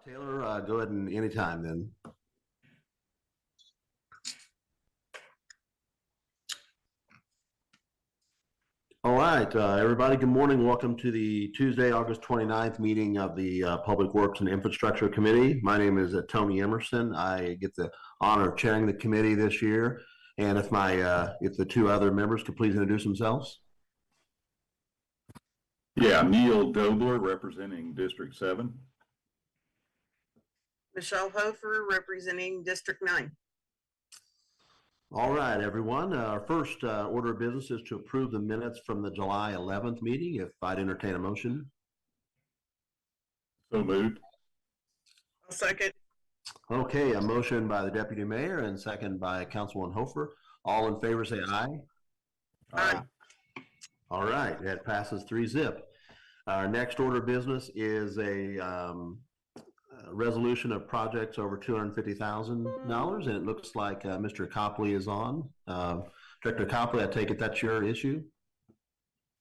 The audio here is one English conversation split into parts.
Taylor, go ahead and anytime then. All right, everybody, good morning. Welcome to the Tuesday, August 29th meeting of the Public Works and Infrastructure Committee. My name is Tony Emerson. I get the honor of chairing the committee this year. And if the two other members could please introduce themselves. Yeah, Neil Dobler representing District 7. Michelle Hofer representing District 9. All right, everyone. Our first order of business is to approve the minutes from the July 11th meeting. If I'd entertain a motion. So moved. I'll second. Okay, a motion by the Deputy Mayor and second by Councilwoman Hofer. All in favor say aye. Aye. All right, that passes 3-0. Our next order of business is a resolution of projects over $250,000, and it looks like Mr. Copley is on. Director Copley, I take it that's your issue?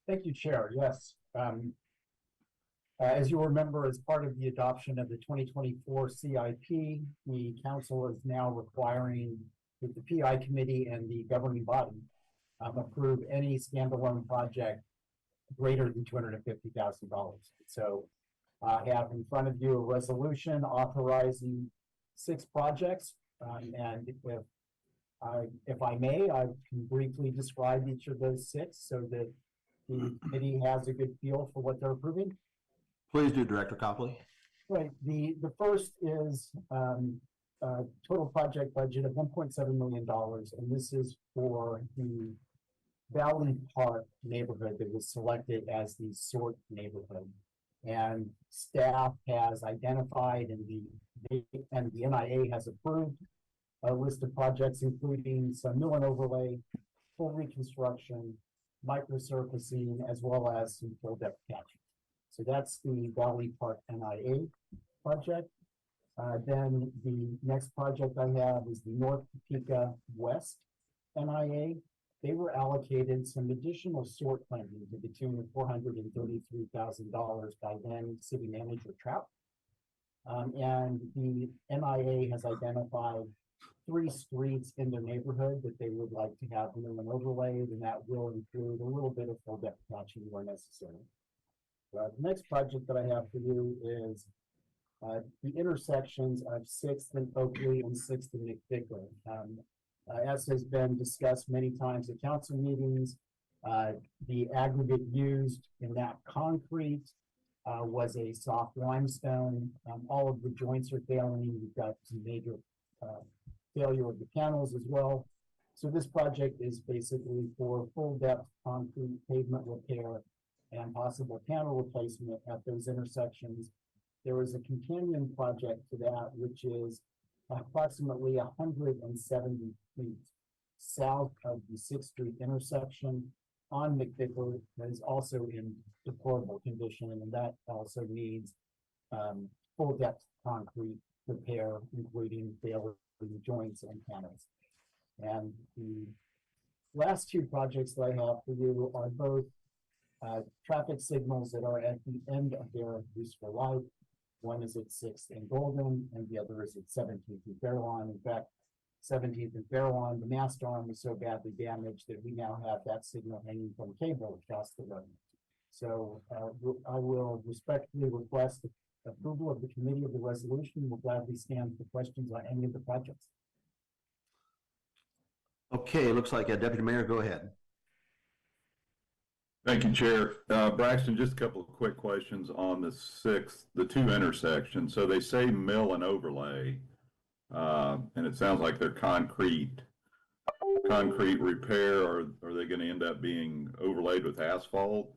Thank you, Chair. Yes. As you remember, as part of the adoption of the 2024 CIP, the Council is now requiring that the PI Committee and the governing body approve any standalone project greater than $250,000. So I have in front of you a resolution authorizing 6 projects, and if I may, I can briefly describe each of those 6 so that the committee has a good feel for what they're approving. Please do, Director Copley. Right. The first is total project budget of $1.7 million, and this is for the Valley Park neighborhood that was selected as the sort neighborhood. And staff has identified and the NIA has approved a list of projects, including some mill and overlay, full reconstruction, microsurfacing, as well as some full depth catchment. So that's the Valley Park NIA project. Then the next project I have is the North Topeka West NIA. They were allocated some additional sort planting to the tune of $433,000 by then City Manager Trout. And the NIA has identified 3 streets in their neighborhood that they would like to have mill and overlaid, and that will include a little bit of full depth patching where necessary. The next project that I have for you is the intersections of 6th and Oakley and 6th and McVicker. As has been discussed many times at council meetings, the aggregate used in that concrete was a soft limestone. All of the joints are failing. We've got some major failure of the panels as well. So this project is basically for full depth concrete pavement repair and possible panel replacement at those intersections. There is a companion project to that, which is approximately 170 feet south of the 6th Street intersection on McVicker that is also in deplorable condition, and that also needs full depth concrete repair, including failing joints and panels. And the last 2 projects that I have for you are both traffic signals that are at the end of their useful life. One is at 6th and Golden, and the other is at 17th and Fairlawn. In fact, 17th and Fairlawn, the mast arm was so badly damaged that we now have that signal hanging from cable across the road. So I will respectfully request approval of the committee of the resolution. We'll gladly stand for questions on any of the projects. Okay, it looks like Deputy Mayor, go ahead. Thank you, Chair. Braxton, just a couple of quick questions on the 2 intersections. So they say mill and overlay, and it sounds like they're concrete repair, or are they going to end up being overlaid with asphalt?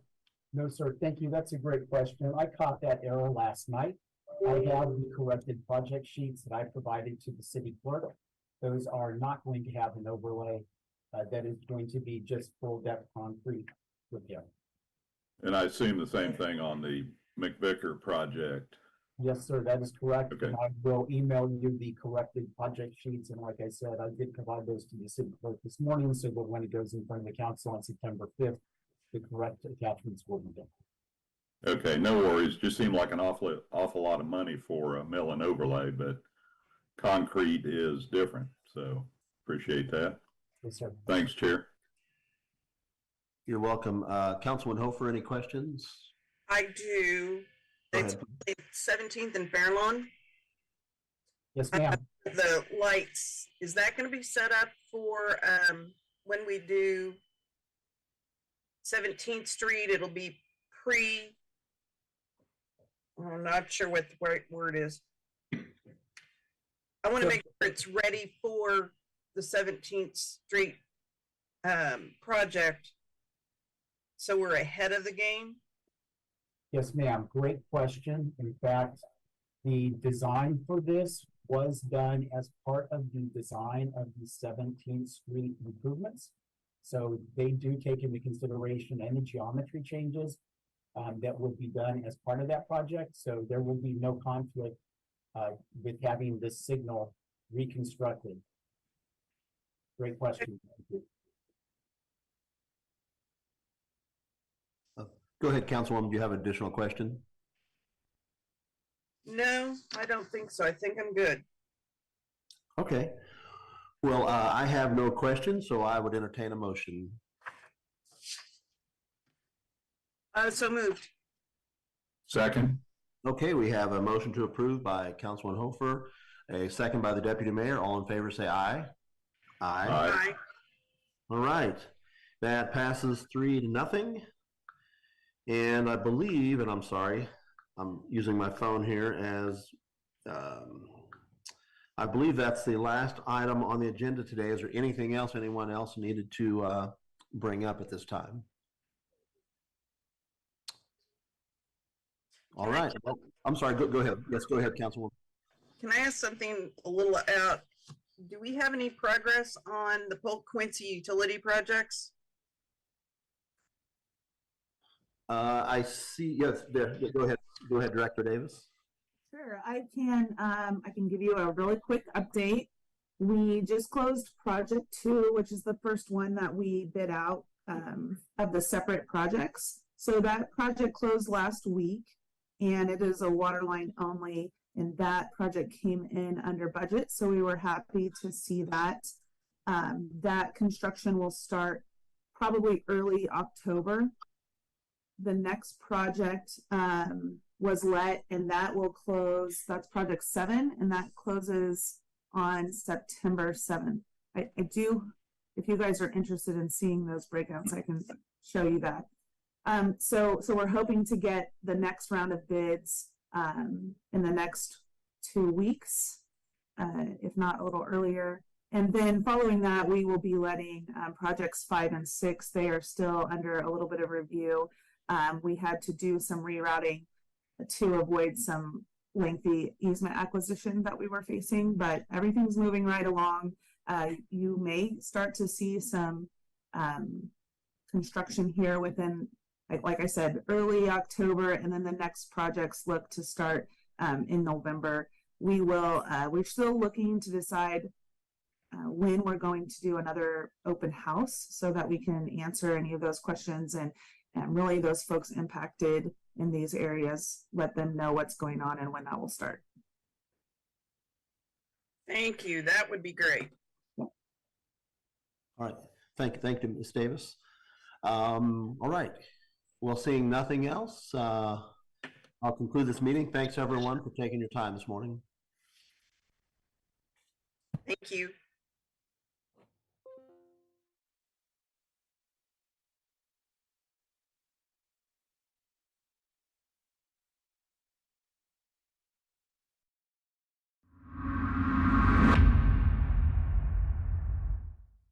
No, sir. Thank you. That's a great question. I caught that error last night. I have the corrected project sheets that I provided to the city clerk. Those are not going to have an overlay. That is going to be just full depth concrete repair. And I assume the same thing on the McVicker project. Yes, sir, that is correct. Okay. And I will email you the corrected project sheets. And like I said, I did provide those to the city clerk this morning, so that when it goes in front of the council on September 5th, the correct attachments will be done. Okay, no worries. Just seemed like an awful lot of money for a mill and overlay, but concrete is different. So appreciate that. Yes, sir. Thanks, Chair. You're welcome. Councilman Hofer, any questions? I do. Go It's ahead. 17th and Fairlawn. Yes, ma'am. The lights, is that going to be set up for when we do 17th Street? It'll be I'm not sure what the right word is. I want to Sure. make sure it's ready for the 17th Street project, so we're ahead of the game. Yes, ma'am. Great question. In fact, the design for this was done as part of the design of the 17th Street improvements. So they do take into consideration any geometry changes that will be done as part of that project. So there will be no conflict with having this signal reconstructed. Great question. Go ahead, Councilwoman. Do you have an additional question? No, I don't think so. I think I'm good. Okay. Well, I have no questions, so I would entertain a motion. So moved. Second. Okay, we have a motion to approve by Councilman Hofer, a second by the Deputy Mayor. All in favor, say aye. Aye. Aye. All right. That passes 3-0. And I believe, and I'm sorry, I'm using my phone here as, I believe that's the last item on the agenda today. Is there anything else anyone else needed to bring up at this time? All right. Well, I'm sorry. Go ahead. Yes, go ahead, Councilwoman. Can I ask something a little out? Do we have any progress on the Polk Quincy utility projects? I see. Yes, there. Go ahead. Go ahead, Director Davis. Sure, I can give you a really quick update. We just closed project 2, which is the first one that we bid out of the separate projects. So that project closed last week, and it is a water line only, and that project came in under budget. So we were happy to see that. That construction will start probably early October. The next project was let, and that will close. That's project 7, and that closes on September 7th. I do, if you guys are interested in seeing those breakouts, I can show you that. So we're hoping to get the next round of bids in the next 2 weeks, if not a little earlier. And then following that, we will be letting projects 5 and 6. They are still under a little bit of review. We had to do some rerouting to avoid some lengthy easement acquisition that we were facing, but everything's moving right along. You may start to see some construction here within, like I said, early October, and then the next projects look to start in November. We're still looking to decide when we're going to do another open house so that we can answer any of those questions and really those folks impacted in these areas, let them know what's going on and when that will start. Thank you. That would be great. All right. Thank you, Ms. Davis. All right. Well, seeing nothing else, I'll conclude this meeting. Thanks, everyone, for taking your time this morning. Thank you.